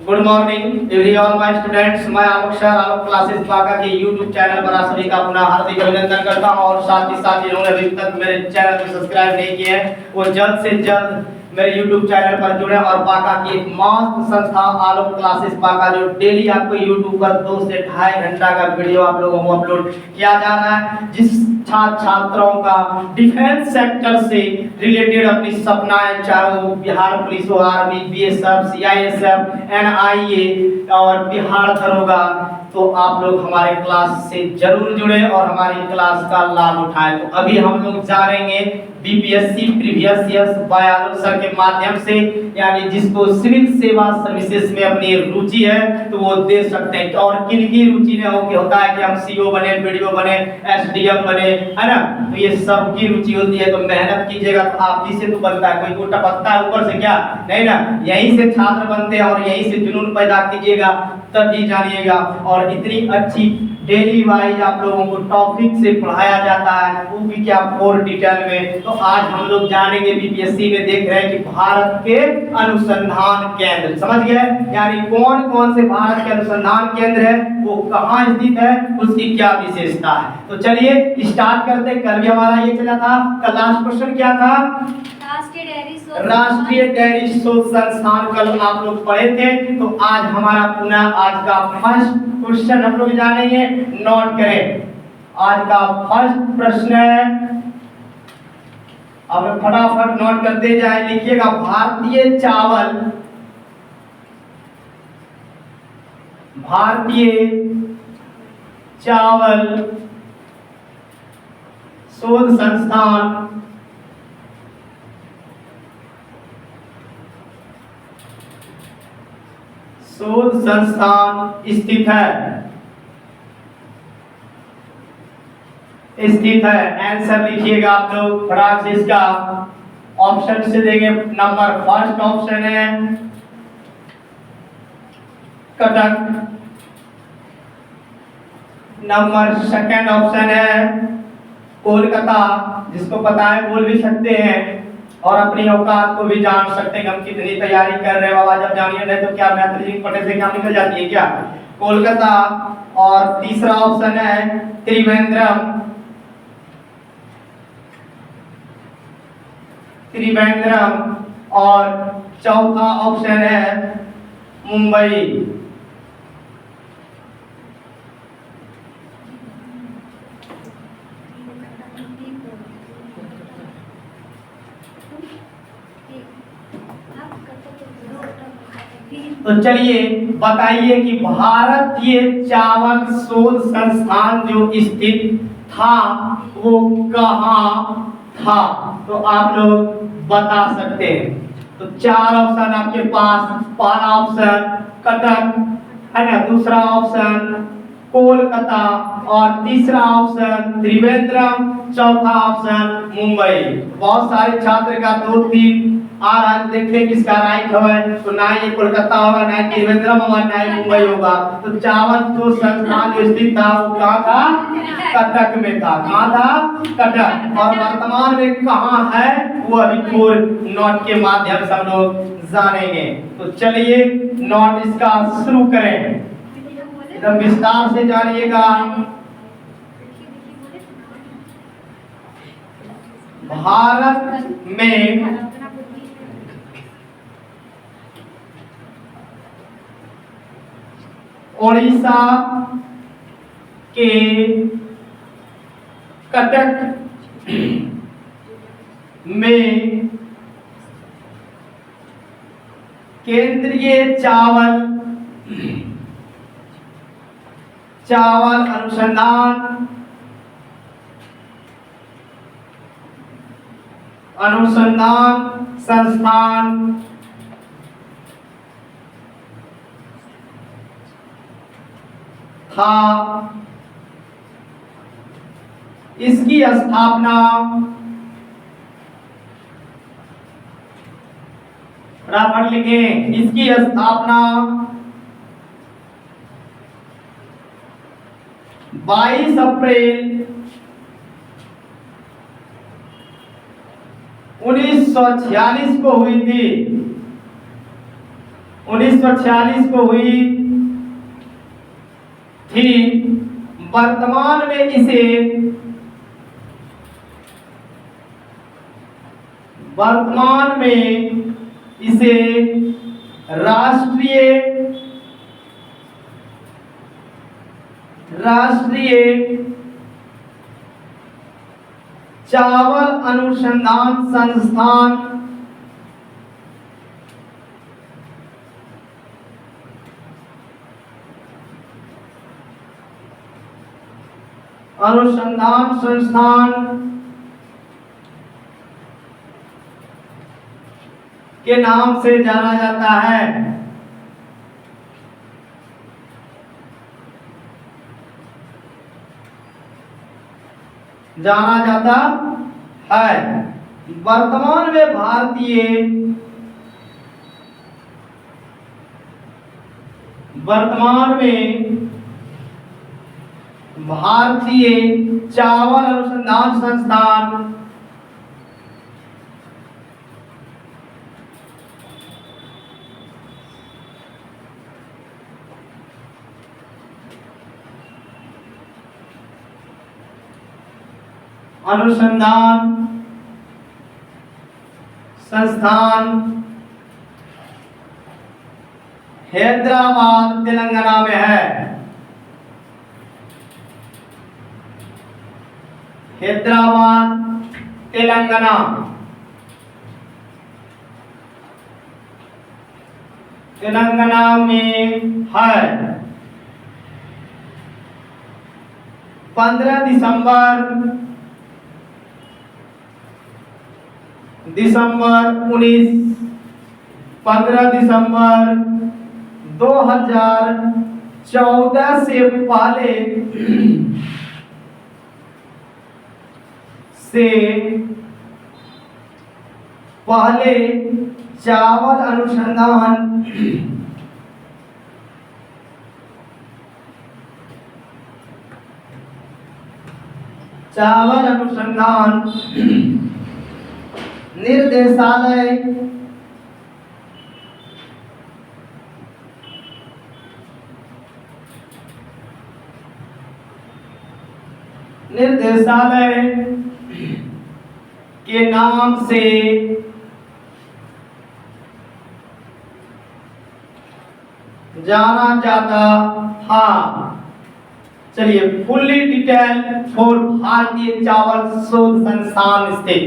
Good morning every all my students. मैं आलोक sir आलोक classes बाका के YouTube channel पर आप सभी का पुनः हार्दिक अभिनंदन करता हूं और साथ ही जिन्होंने अभी तक मेरे चैनल को सब्सक्राइब नहीं किए हैं वो जल्द से जल्द मेरे यूट्यूब चैनल पर जुड़े और बाका की एक मस्त संस्था आलोक क्लासेस बाका जो डेली आपको यूट्यूब पर 2 से 2.5 घंटा का वीडियो आप लोगों को अपलोड किया जा रहा है, जिस छात्रों का डिफेंस सेक्टर से रिलेटेड अपनी सपनाएं, चाहे वो बिहार पुलिस हो, आर्मी, बीएसएफ, सीआईएसएफ, एनआईए और बिहार दरोगा, तो आप लोग हमारे क्लास से जरूर जुड़े और हमारी क्लास का लाभ उठाएं। तो अभी हम लोग जानेंगे बीपीएससी प्रीवियस ईयर्स बाय आलोक सर के माध्यम से, यानी जिसको सिविल सेवा सर्विसेज में अपनी रुचि है तो वो दे सकते हैं। और किन की रुचि ने होता है कि हम सीओ बने, बीडीओ बने, एसडीएम बने, है ना, तो ये सब की रुचि होती है। तो मेहनत कीजिएगा तो आप ही से तो बनता है, कोई टूटा पत्ता है ऊपर से क्या, नहीं ना, यहीं से छात्र बनते हैं और यहीं से जुनून पैदा कीजिएगा तभी जानिएगा। और इतनी अच्छी डेली वाइज आप लोगों को टॉपिक से पढ़ाया जाता है, वो भी क्या और डिटेल में। तो आज हम लोग जानेंगे बीपीएससी में देख रहे हैं कि भारत के अनुसंधान केंद्र, समझ गए, यानी कौन कौन से भारत के अनुसंधान केंद्र है, वो कहाँ स्थित है, उसकी क्या विशेषता है। तो चलिए स्टार्ट करते हैं। कल भी हमारा ये चला था, कल लास्ट क्वेश्चन क्या था, राष्ट्रीय डेयरी शोध संस्थान कल आप लोग पढ़े थे। तो आज हमारा पुनः आज का फर्स्ट क्वेश्चन हम लोग जानेंगे, नोट करें। आज का फर्स्ट प्रश्न है, अब फटाफट नोट करते जाए, लिखिएगा भारतीय चावल शोध संस्थान स्थित है। आंसर लिखिएगा आप लोग फटाक से, इसका ऑप्शन से देंगे। नंबर फर्स्ट ऑप्शन है कटक, नंबर सेकंड ऑप्शन है कोलकाता, जिसको पता है बोल भी सकते हैं और अपनी औकात को भी जान सकते हैं हम कितनी तैयारी कर रहे हैं। बाबा जब जानिए नहीं तो क्या मैथ्स पढ़ने से क्या निकल जाती है क्या, कोलकाता। और तीसरा ऑप्शन है त्रिवेंद्रम, और चौथा ऑप्शन है मुंबई। तो चलिए बताइए कि भारतीय चावल शोध संस्थान जो स्थित था वो कहाँ था, तो आप लोग बता सकते हैं। तो 4 ऑप्शन आपके पास, पहला ऑप्शन कटक है ना, दूसरा ऑप्शन कोलकाता और तीसरा ऑप्शन त्रिवेंद्रम, चौथा ऑप्शन मुंबई। बहुत सारे छात्र का 2-3 आ रहा है, देखते किसका राइट है। तो ना ये कोलकाता होगा, ना त्रिवेंद्रम होगा, ना मुंबई होगा। तो चावल जो संस्थान जो स्थित था वो कहाँ था, कटक में था। कहाँ था, कटक। और वर्तमान में कहाँ है वो अभी कोर नोट के माध्यम से हम लोग जानेंगे। तो चलिए नोट इसका शुरू करें, एकदम विस्तार से जानिएगा। भारत में ओडिशा के कटक में केंद्रीय चावल अनुसंधान संस्थान था। इसकी स्थापना फटाफट लिखें, इसकी स्थापना 22 अप्रैल 1946 को हुई थी। 1946 को हुई थी। वर्तमान में इसे राष्ट्रीय चावल अनुसंधान संस्थान के नाम से जाना जाता है। वर्तमान में भारतीय चावल अनुसंधान संस्थान हैदराबाद तेलंगाना में है। हैदराबाद तेलंगाना में है। 15 दिसंबर 2014 से पहले चावल अनुसंधान निर्देशालय के नाम से जाना जाता था। चलिए, फुल्ली डिटेल फॉर भारतीय चावल शोध संस्थान स्थित,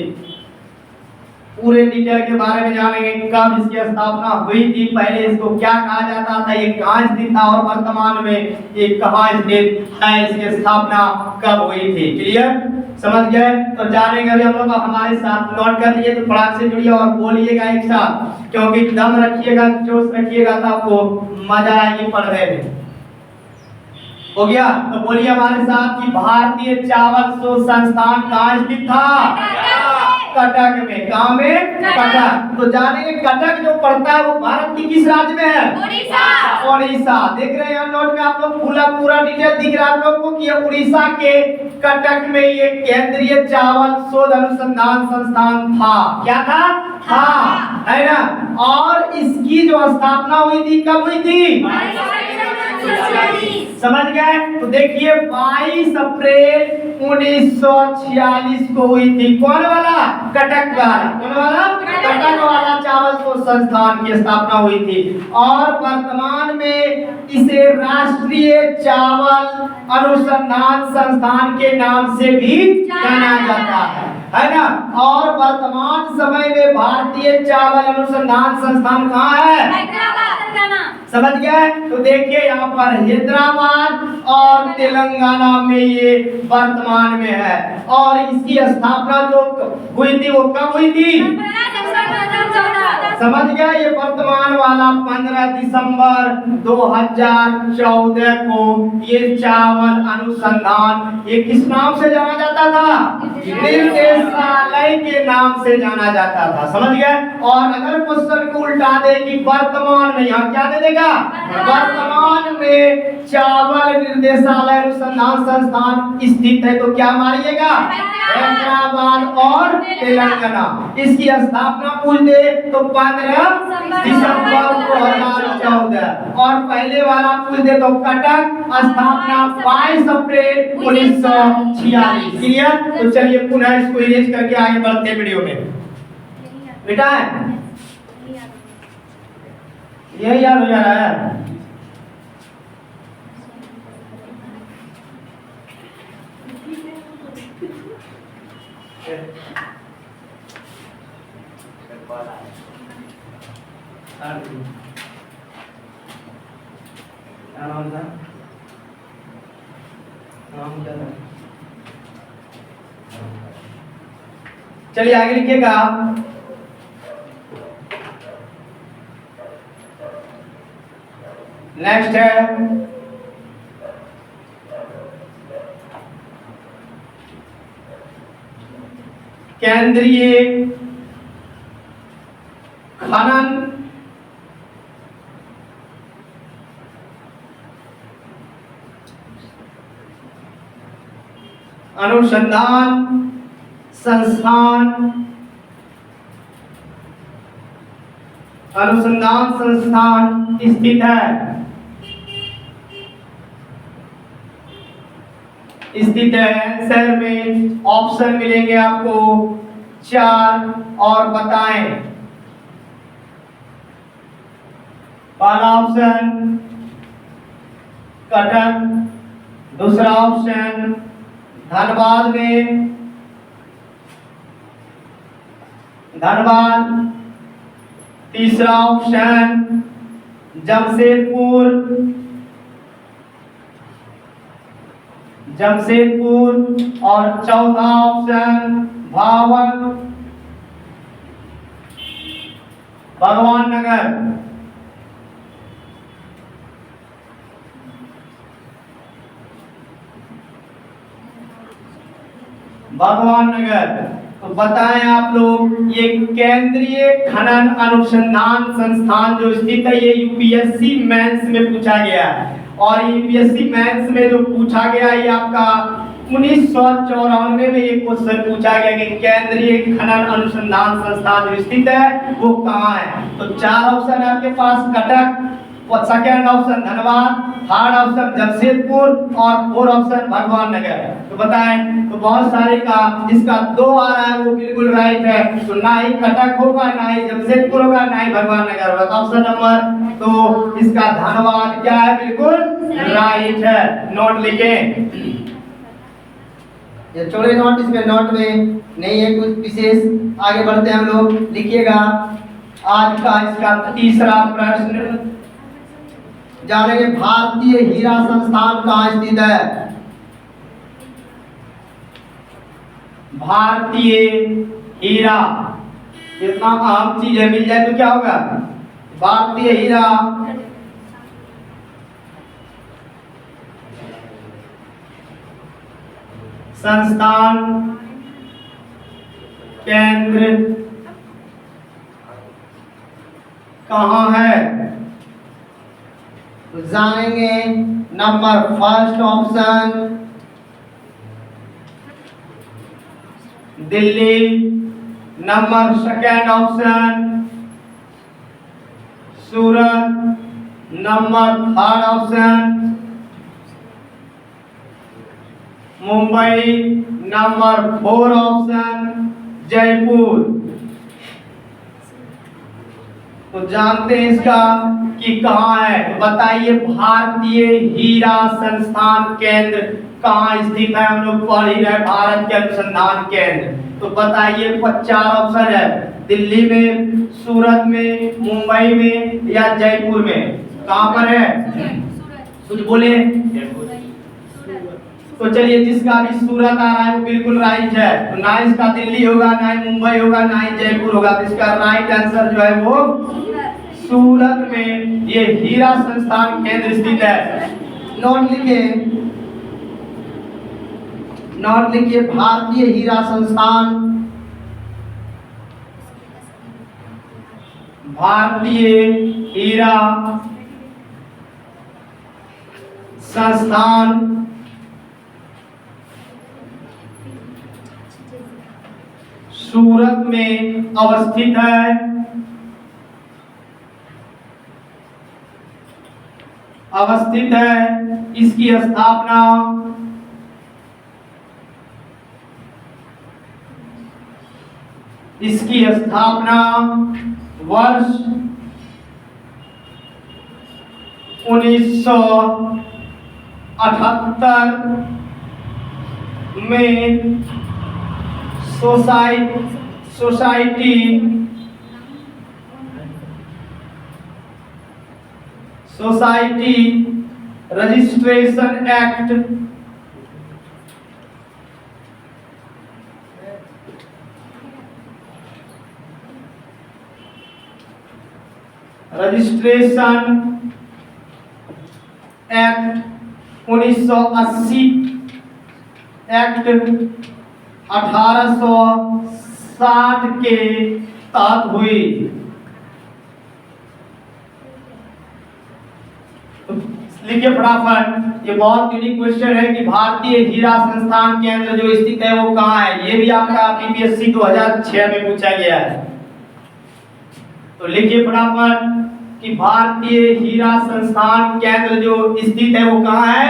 पूरे डिटेल के बारे में जानेंगे। कब इसकी स्थापना हुई थी, पहले इसको क्या कहा जाता था, ये कहाँ स्थित था और वर्तमान में ये कहाँ स्थित है, इसकी स्थापना कब हुई थी। क्लियर, समझ गए? तो जानेंगे अभी हम लोग। हमारे साथ नोट कर लिए तो फटाक से जुड़िए और बोलिएगा एक साथ, क्योंकि दम रखिएगा, जोश रखिएगा तो आपको मजा आएगी पढ़ने में। हो गया? तो बोलिए हमारे साथ कि भारतीय चावल शोध संस्थान कहाँ स्थित था? कटक में। कहाँ में? कटक। तो जानेंगे कटक जो पड़ता है वो भारत की किस राज्य में है? उड़ीसा। देख रहे हैं यहाँ नोट में आप लोग, पूरा डिटेल दिख रहा है आप लोग को कि उड़ीसा के कटक में ये केंद्रीय चावल शोध अनुसंधान संस्थान था। क्या था? है ना। और इसकी जो स्थापना हुई थी, कब हुई थी? समझ गए? तो देखिए 22 अप्रैल 1946 को हुई थी। कौन वाला? कटक वाला। कौन वाला? कटक वाला चावल शोध संस्थान की स्थापना हुई थी। और वर्तमान में इसे राष्ट्रीय चावल अनुसंधान संस्थान के नाम से भी जाना जाता है ना। और वर्तमान समय में भारतीय चावल अनुसंधान संस्थान कहाँ है? समझ गए? तो देखिए यहाँ पर हैदराबाद और तेलंगाना में ये वर्तमान में है। और इसकी स्थापना जो हुई थी वो कब हुई थी? समझ गया? ये वर्तमान वाला 15 दिसंबर 2014 को ये चावल अनुसंधान, ये किस नाम से जाना जाता था? निर्देशालय के नाम से जाना जाता था। समझ गए? और अगर क्वेश्चन को उल्टा दे कि वर्तमान में, यहाँ क्या दे देगा, वर्तमान में चावल निर्देशालय अनुसंधान संस्थान स्थित है, तो क्या मारिएगा, हैदराबाद और तेलंगाना। इसकी स्थापना पूछ दे तो 15 दिसंबर 2014, और पहले वाला पूछ दे तो कटक, स्थापना 22 अप्रैल 1946। क्लियर? तो चलिए पुनः इसको इरेज करके आगे बढ़ते हैं वीडियो में। बेटा यही याद हो जा रहा है। चलिए आगे लिखिएगा। नेक्स्ट है केंद्रीय खनन अनुसंधान संस्थान स्थित है, आंसर में ऑप्शन मिलेंगे आपको 4 और बताएं। पहला ऑप्शन कटक, दूसरा ऑप्शन धनबाद में, तीसरा ऑप्शन जमशेदपुर, और चौथा ऑप्शन भगवान नगर। तो बताएं आप लोग, ये केंद्रीय खनन अनुसंधान संस्थान जो स्थित है, ये यूपीएससी मेंस में पूछा गया है। और यूपीएससी मेंस में जो पूछा गया, ये आपका 1994 में ये क्वेश्चन पूछा गया कि केंद्रीय खनन अनुसंधान संस्थान जो स्थित है वो कहाँ है। तो 4 ऑप्शन है आपके पास, Cuttack, second option Dhanbad, third option Jamshedpur और 4th ऑप्शन भगवान नगर। तो बताएं, तो बहुत सारे का जिसका 2 आ रहा है वो बिल्कुल राइट है। तो ना ही कटक होगा, ना ही जमशेदपुर होगा, ना ही भगवान नगर होगा। तो ऑप्शन नंबर तो इसका धनबाद क्या है, बिल्कुल राइट है। नोट लिखें, ये छोड़े नोट, इसमें नोट में नहीं है कुछ विशेष। आगे बढ़ते हैं हम लोग, लिखिएगा आज का इसका तीसरा प्रश्न। जानेंगे भारतीय हीरा संस्थान कहाँ स्थित है। भारतीय हीरा इतना अहम चीज है, मिल जाए तो क्या होगा। भारतीय हीरा संस्थान केंद्र कहाँ है, तो जानेंगे। Number first option Delhi, number second option Surat, number third option Mumbai, number 4 option Jaipur. तो जानते हैं इसका कि कहाँ है। तो बताइए भारतीय हीरा संस्थान केंद्र कहाँ स्थित है। हम लोग पढ़ ही रहे भारत के अनुसंधान केंद्र। तो बताइए 4 ऑप्शन है, दिल्ली में, सूरत में, मुंबई में या जयपुर में। कहाँ पर है, कुछ बोले। तो चलिए जिसका भी सूरत आ रहा है वो बिल्कुल राइट है। तो ना इसका दिल्ली होगा, ना ही मुंबई होगा, ना ही जयपुर होगा। तो इसका राइट आंसर जो है वो सूरत में ये हीरा संस्थान केंद्र स्थित है। नोट लिखिए भारतीय हीरा संस्थान, भारतीय हीरा संस्थान सूरत में अवस्थित है। इसकी स्थापना वर्ष 1978 में society registration act registration act 1980 act 1860 के तहत हुई। लिखिए फटाफट, ये बहुत यूनिक क्वेश्चन है कि भारतीय हीरा संस्थान केंद्र जो स्थित है वो कहाँ है। ये भी आपका बीपीएससी 2006 में पूछा गया है। तो लिखिए फटाफट कि भारतीय हीरा संस्थान केंद्र जो स्थित है वो कहाँ है?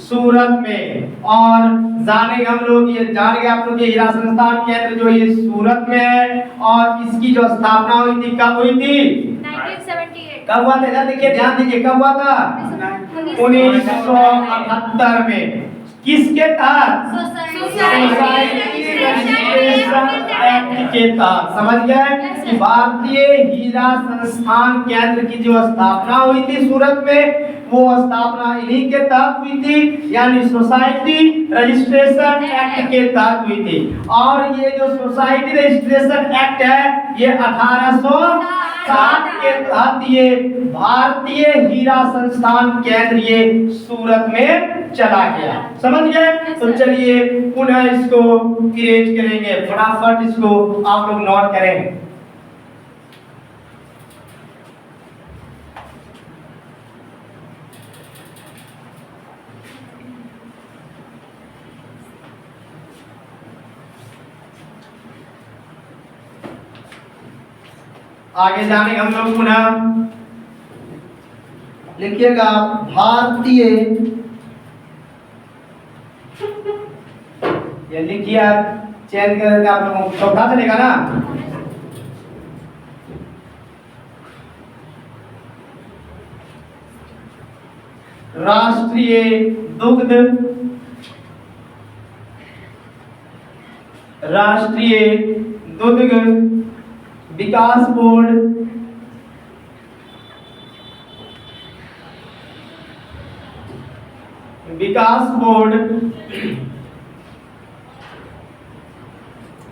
सूरत में। और जानेंगे हम लोग, ये जानेंगे आप लोग, ये हीरा संस्थान केंद्र जो ये सूरत में है और इसकी जो स्थापना हुई थी कब हुई थी? 1978। कब हुआ था? देखिए ध्यान दीजिए, कब हुआ था? 1978 में। किसके तहत? सोसाइटी रजिस्ट्रेशन एक्ट के तहत। समझ गए कि भारतीय हीरा संस्थान केंद्र की जो स्थापना हुई थी सूरत में, वो स्थापना इन्हीं के तहत हुई थी, यानी सोसाइटी रजिस्ट्रेशन एक्ट के तहत हुई थी। और ये जो सोसाइटी रजिस्ट्रेशन एक्ट है ये 1860 के तहत ये भारतीय हीरा संस्थान केंद्र ये सूरत में चला गया। समझ गए? तो चलिए पुनः इसको इरेज करेंगे, फटाफट इसको आप लोग नोट करें। आगे जाने हम लोग पुनः लिखिएगा भारतीय, ये लिखिए चेंज करके आप लोगों को चौथा चलेगा ना। राष्ट्रीय दुग्ध विकास बोर्ड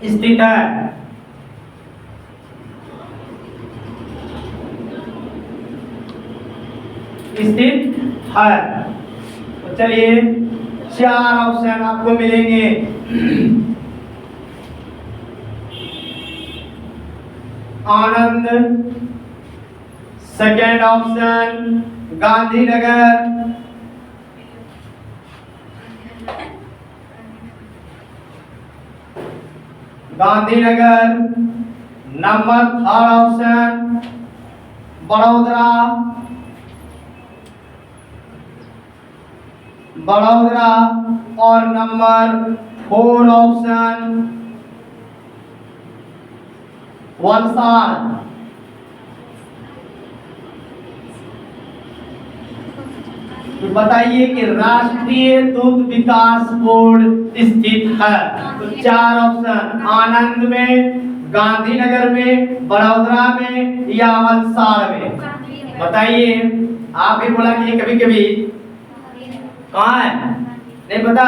स्थित है। तो चलिए 4 ऑप्शन आपको मिलेंगे। Anand, second option Gandhinagar, number third option Vadodara और नंबर 4 ऑप्शन वलसाड। तो बताइए कि राष्ट्रीय दुग्ध विकास बोर्ड स्थित है। तो 4 ऑप्शन आनंद में, गांधीनगर में, बड़ौदरा में या वलसाड में। बताइए, आप भी बोला कि कभी कभी कहाँ है नहीं पता।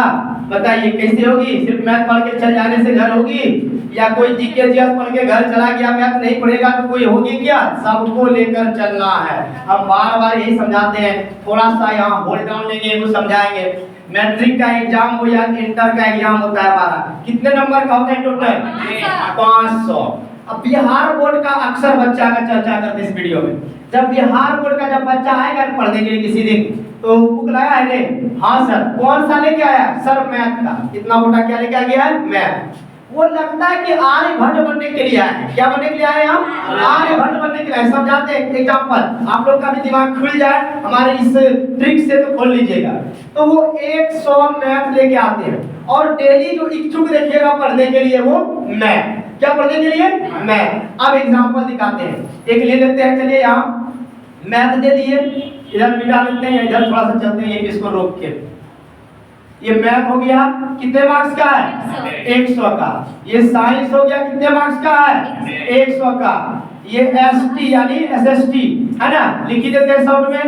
बताइए कैसे होगी? सिर्फ मैथ पढ़ के चल जाने से घर होगी या कोई जीके जीएस पढ़ के घर चला गया मैथ नहीं पढ़ेगा तो कोई होगी क्या? सबको लेकर चलना है। हम बार बार यही समझाते हैं, थोड़ा सा यहाँ होल्ड डाउन लेंगे, वो समझाएंगे। मैट्रिक का एग्जाम हो या इंटर का एग्जाम होता है हमारा, कितने नंबर का होता है टोटल? 500। अब बिहार बोर्ड का अक्सर बच्चा का चर्चा करते हैं इस वीडियो में। जब बिहार बोर्ड का जब बच्चा आएगा पढ़ने के लिए किसी दिन, तो बुक लाया है ने? हाँ सर। कौन सा लेके आया? सर मैथ का। इतना मोटा क्या लेके आ गया है? मैथ। वो लगता है कि आर्यभट्ट बनने के लिए आए हैं। क्या बनने के लिए आए हैं हम? आर्यभट्ट बनने के लिए आए। समझाते हैं एग्जांपल, आप लोग का भी दिमाग खुल जाए हमारे इस ट्रिक से, तो खोल लीजिएगा। तो वो 100 मैथ लेके आते हैं और डेली जो इच्छुक देखिएगा पढ़ने के लिए वो मैथ। क्या पढ़ने के लिए? मैथ। अब एग्जांपल दिखाते हैं, एक ले लेते हैं। चलिए यहाँ मैथ दे दिए, इधर मिटा लेते हैं, इधर थोड़ा सा चलते हैं, इसको रोक के। ये मैथ हो गया, कितने मार्क्स का है? 100 का। ये साइंस हो गया, कितने मार्क्स का है? 100 का। ये एसटी यानी एसएसटी है ना, लिखी देते हैं शॉर्ट में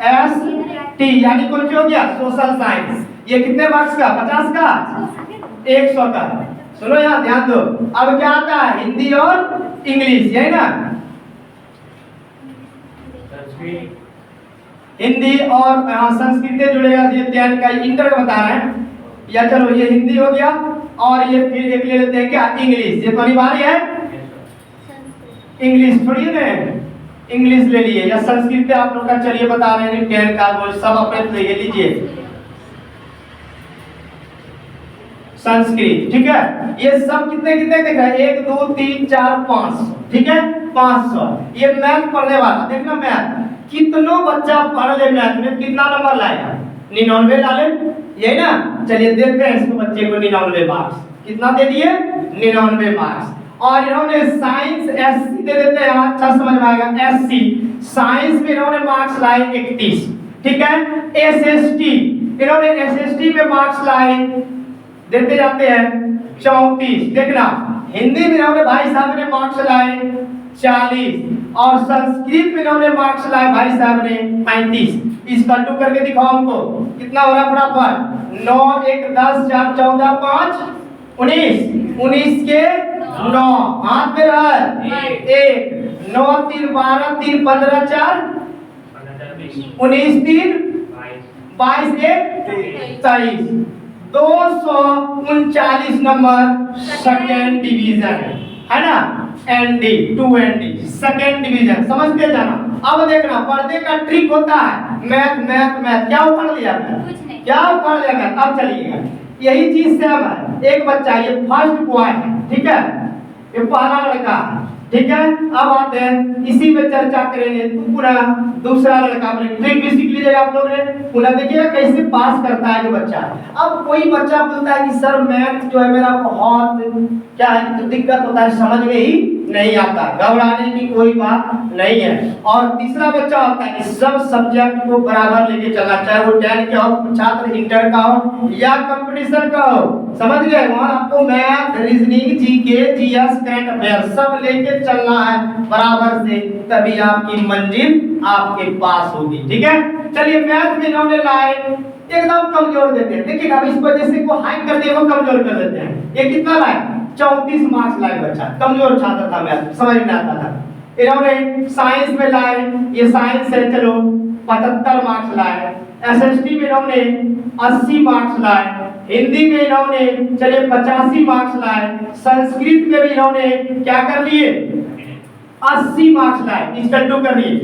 एसएसटी यानी कौन सी हो गया? Social science. ये कितने मार्क्स का? 50 का, 100 का। सुनो यार, ध्यान दो। अब क्या आता है? हिंदी और इंग्लिश, यही ना? हिंदी और संस्कृत जुड़ेगा, ये 10 का इंटर बता रहे हैं। या चलो ये हिंदी हो गया, और ये फिर एक ले लेते हैं क्या? इंग्लिश। ये तो अनिवार्य है, इंग्लिश छोड़िए ना, इंग्लिश ले लिए या संस्कृत आप लोग का। चलिए बता रहे हैं 10 का, वो सब अपने ले लीजिए। संस्कृत, ठीक है। ये सब कितने कितने दिख रहा है? 1 2 3 4 5, ठीक है, 500। ये मैथ पढ़ने वाला देखना, मैथ कितनों बच्चा पढ़ ले मैथ में कितना नंबर लाएगा? 99 ला ले, यही ना? चलिए देते हैं इसको बच्चे को 99 मार्क्स। कितना दे दिए? 99 मार्क्स। और इन्होंने साइंस एससी दे देते हैं, अच्छा समझ में आएगा। एससी साइंस में इन्होंने मार्क्स लाए 31, ठीक है। एसएसटी इन्होंने एसएसटी में मार्क्स लाए, देते जाते हैं 34, देखना। हिंदी में इन्होंने भाई साहब ने मार्क्स लाए 40, और संस्कृत में इन्होंने मार्क्स लाए भाई साहब ने 35। इस कल्टू करके दिखाओ हमको, कितना हो रहा फटाफट? 9 1 10 4 14 5 19, 19 के 9 हाथ में रहा 1 9 3 12 3 15 4 19 3 22 1 23, 239 नंबर सेकेंड डिवीजन है ना? एनडी 2ND सेकेंड डिवीजन, समझते जाना। अब देखना पर्दे का ट्रिक होता है मैथ मैथ मैथ। क्या उखाड़ लिया मैथ? क्या उखाड़ लिया मैथ? अब चलिएगा, यही चीज सेम है। एक बच्चा, ये फर्स्ट बॉय है, ठीक है, ये पहला लड़का है, ठीक है। अब आते हैं इसी पे चर्चा करेंगे। पूरा दूसरा लड़का, ट्रिक भी सीख लीजिएगा आप लोग ने। पूरा देखिएगा कैसे पास करता है जो बच्चा। अब कोई बच्चा बोलता है कि सर मैथ जो है मेरा बहुत क्या है, तो दिक्कत होता है, समझ में ही नहीं आता। घबराने की कोई बात नहीं है। और तीसरा बच्चा होता है कि सब सब्जेक्ट को बराबर लेके चलना, चाहे वो 10 का हो, छात्र इंटर का हो या कंपटीशन का हो, समझ गए? वहां आपको math, reasoning, GK, GS, current affair सब लेके चलना है बराबर से, तभी आपकी मंजिल आपके पास होगी, ठीक है। चलिए मैथ में इन्होंने लाए एकदम कमजोर देते हैं, देखिए अब इस वजह से को हाई कर दिए, वो कमजोर कर देते हैं। ये कितना लाए? 34 मार्क्स लाए बच्चा, कमजोर छात्र था, मैथ समझ में आता था। इन्होंने साइंस में लाए, ये साइंस है, चलो 75 मार्क्स लाए। एसएसटी में इन्होंने 80 मार्क्स लाए। हिंदी में इन्होंने चलिए 85 मार्क्स लाए। संस्कृत में भी इन्होंने क्या कर लिए? 80 मार्क्स लाए। इसका टू कर दिए,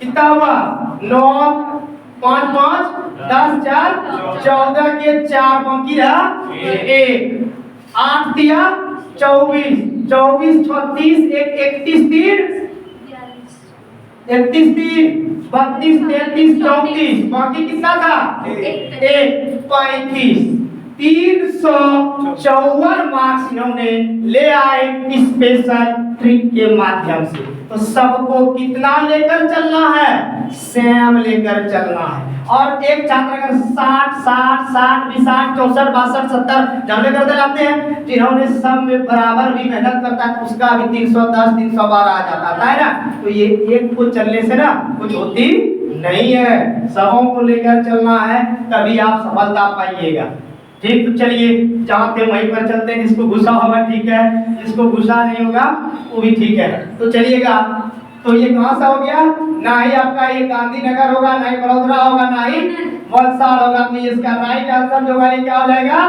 कितना हुआ? 9 5 5 10 4 14 के 4 बाकी रहा 1 8 दिया 24 24 36 1 31 3 31 3 32 33 34, बाकी कितना था? 1 35। 354 मार्क्स इन्होंने ले आए स्पेशल ट्रिक के माध्यम से। तो सबको कितना लेकर चलना है? सेम लेकर चलना है। और एक छात्र अगर 60 60 60 60 64 62 70 जब लेकर चलाते हैं, जिन्होंने सब में बराबर भी मेहनत करता है, उसका भी 310 312 आ जाता है ना। तो ये एक को चलने से ना कुछ होती नहीं है, सबों को लेकर चलना है, तभी आप सफलता पाइएगा। ठीक, तो चलिए चाहते वहीं पर चलते हैं। जिसको गुस्सा होगा ठीक है, जिसको गुस्सा नहीं होगा वो भी ठीक है। तो चलिएगा, तो ये कहाँ सा हो गया? ना ही आपका ये गांधीनगर होगा, ना ही बड़ोदरा होगा, ना ही वलसाड़ होगा। तो इसका राइट आंसर जो है क्या हो जाएगा?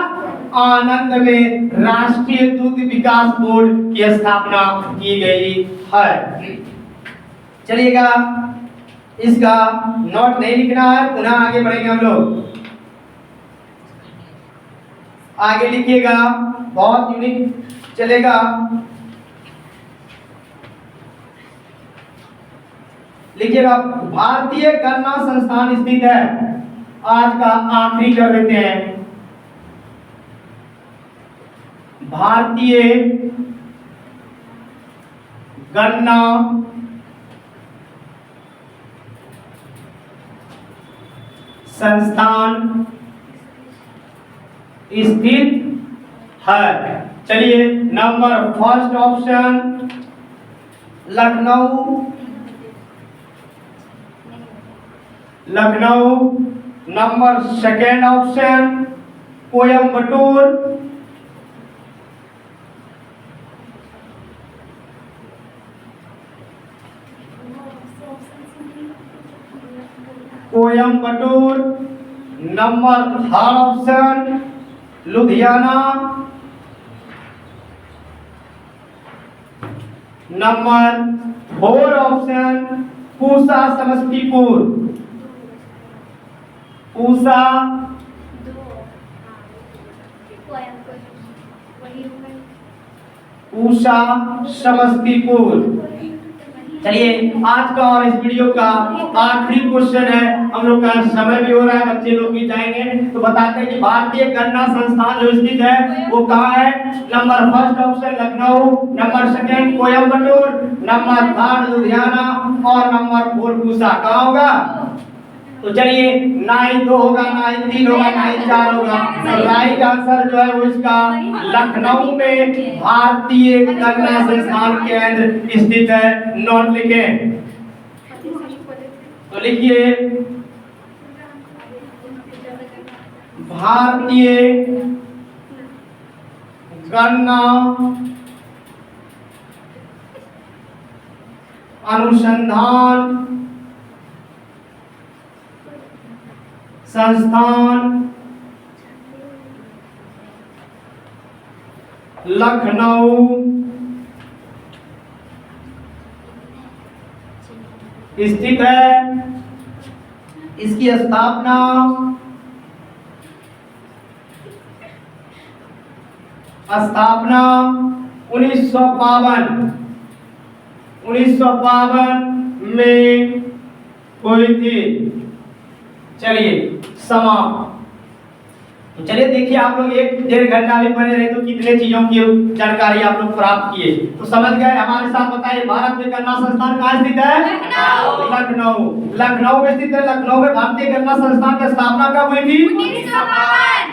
आनंद में राष्ट्रीय दूध विकास बोर्ड की स्थापना की गई है। चलिएगा, इसका नोट नहीं लिखना है, पुनः आगे बढ़ेंगे हम लोग। आगे लिखिएगा, बहुत यूनिक चलेगा। लिखिएगा, भारतीय गन्ना संस्थान स्थित है। आज का आखिरी कर देते हैं। भारतीय गन्ना संस्थान स्थित है। चलिए, number first option Lucknow, Lucknow. Number second option Coimbatore, Coimbatore. Number third option Ludhiana. Number four option Pusa Samastipur, Pusa Pusa Samastipur. चलिए, आज का और इस वीडियो का आखिरी क्वेश्चन है। हम लोग का समय भी हो रहा है, बच्चे लोग भी जाएंगे, तो बताते हैं कि भारतीय गन्ना संस्थान जो स्थित है वो कहाँ है। Number first option Lucknow, number second Coimbatore, number third Ludhiana और नंबर फोर पूसा। कहाँ होगा? तो चलिए, ना ही 2 होगा, ना ही 3 होगा, ना ही 4 होगा। राइट आंसर जो है वो इसका लखनऊ में भारतीय गन्ना संस्थान केंद्र स्थित है। नोट लिखें, तो लिखिए भारतीय गन्ना अनुसंधान संस्थान लखनऊ स्थित है। इसकी स्थापना 1952 में हुई थी। चलिए, समाप्त। तो चलिए देखिए, आप लोग 1-1.5 घंटा भी पढ़े रहे तो कितने चीजों की जानकारी आप लोग प्राप्त किए, तो समझ गए। हमारे साथ बताइए, भारत में गन्ना संस्थान कहाँ स्थित है? लखनऊ। लखनऊ में स्थित है। लखनऊ में भारतीय गन्ना संस्थान की स्थापना कब हुई थी?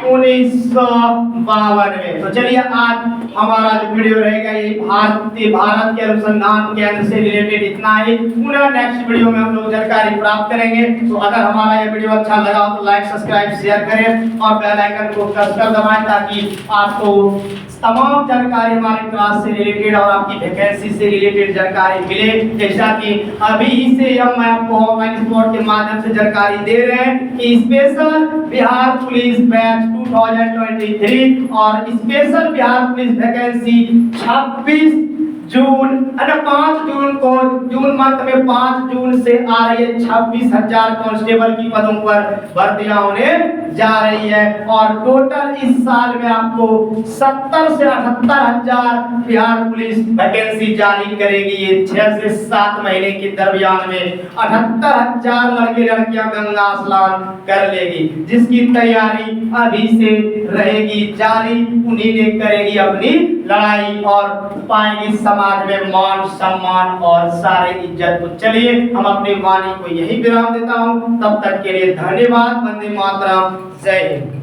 1952 में। तो चलिए, आज हमारा जो वीडियो रहेगा ये भारत के अनुसंधान केंद्र से रिलेटेड इतना ही। पुनः नेक्स्ट वीडियो में हम लोग जानकारी प्राप्त करेंगे। तो अगर हमारा ये वीडियो अच्छा लगा तो लाइक, सब्सक्राइब, शेयर करें और बेल आइकन को प्रेस कर दबाएं, ताकि आपको तमाम जानकारी हमारे क्लास से रिलेटेड और आपकी वैकेंसी से रिलेटेड जानकारी मिले। जैसा कि अभी से मैं आपको ऑनलाइन स्पॉट के माध्यम से जानकारी दे रहे हैं कि स्पेशल बिहार पुलिस बैच 2023 और स्पेशल बिहार पुलिस वैकेंसी 26 जून 5 जून को, जून मंथ में 5 जून से आ रही है। 26,000 कांस्टेबल की पदों पर भर्तियां होने जा रही है और टोटल इस साल में आपको 70 से 78,000 बिहार पुलिस वैकेंसी जारी करेगी। ये 6 से 7 महीने के दरमियान में 78,000 लड़के लड़कियां गंगा स्नान कर लेगी, जिसकी तैयारी अभी से रहेगी जारी। उन्हीं ने करेगी अपनी लड़ाई और पाएगी समाज में मान सम्मान और सारे इज्जत। तो चलिए, हम अपनी वाणी को यही विराम देता हूँ। तब तक के लिए धन्यवाद। वंदे मातरम। जय हिंद।